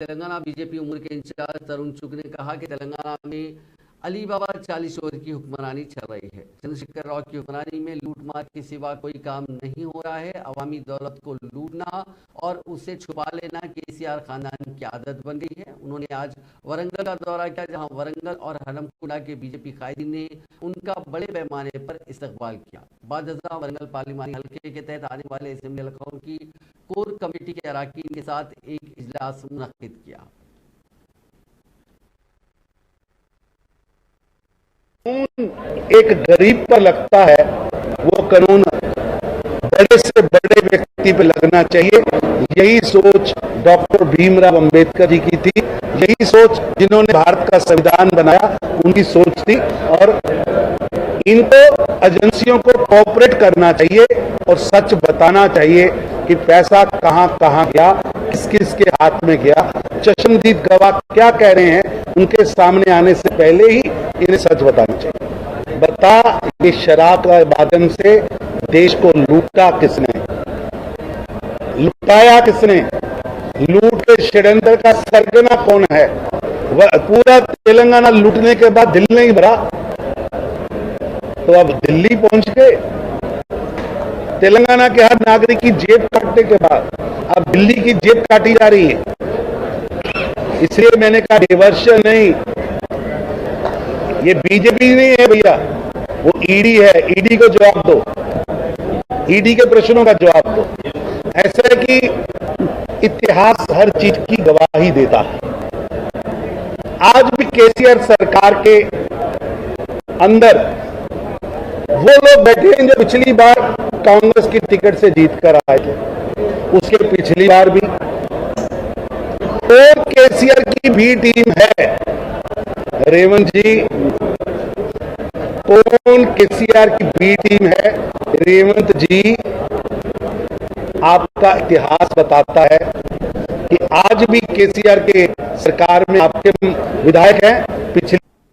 Telangana BJP उम्र के in charge तरुण चुग ने कहा कि तेलंगाना में अली बाबा 40 ओवर की हुक्मरानी चल रही है। चंद्रशेखर राव की हुक्मरानी में लूटमार के सिवा कोई काम नहीं हो रहा है। अवामी दौलत को लूटना और उसे छुपा लेना केसीआर खानदान की आदत बन गई है। उन्होंने आज वरंगल का दौरा किया, जहां वरंगल और हनमकुंडा के बीजेपी कायदीन ने उनका बड़े पैमाने पर इस्तकबाल किया। बाद वरंगल पार्लिमानी हल्के के तहत आने वाले असेंबली इलेक्शन की कोर कमेटी के अरकान के साथ एक इजलास मुनक्किद किया। एक गरीब पर लगता है वो कानून बड़े से बड़े व्यक्ति पे लगना चाहिए। यही सोच डॉक्टर भीमराव अंबेडकर जी की थी, यही सोच जिन्होंने भारत का संविधान बनाया उनकी सोच थी। और इनको एजेंसियों को कोऑपरेट करना चाहिए और सच बताना चाहिए कि पैसा कहां कहां गया, किस किस के हाथ में गया। चश्मदीद गवाह क्या कह रहे हैं उनके सामने आने से पहले ही इन्हें सच बताना चाहिए। बता ये शराब के माध्यम से देश को लूटा किसने, लुटाया किसने, लूट के षड्यंत्र का सरगना कौन है। पूरा तेलंगाना लूटने के बाद दिल नहीं भरा, तो अब दिल्ली पहुंच के तेलंगाना के हर नागरिक की जेब काटने के बाद अब दिल्ली की जेब काटी जा रही है। इसलिए मैंने कहा डिवर्शन नहीं, ये बीजेपी नहीं है भैया, वो ईडी है। ईडी को जवाब दो, ईडी के प्रश्नों का जवाब दो। ऐसा है कि इतिहास हर चीज की गवाही देता है। आज भी केसीआर सरकार के अंदर वो लोग बैठे हैं जो पिछली बार कांग्रेस की टिकट से जीत कर आए थे, उसके पिछली बार भी। और केसीआर की भी टीम है। रेवंत जी, कौन केसीआर की बी टीम है? रेवंत जी, आपका इतिहास बताता है कि आज भी केसीआर के सरकार में आपके विधायक हैं। पिछले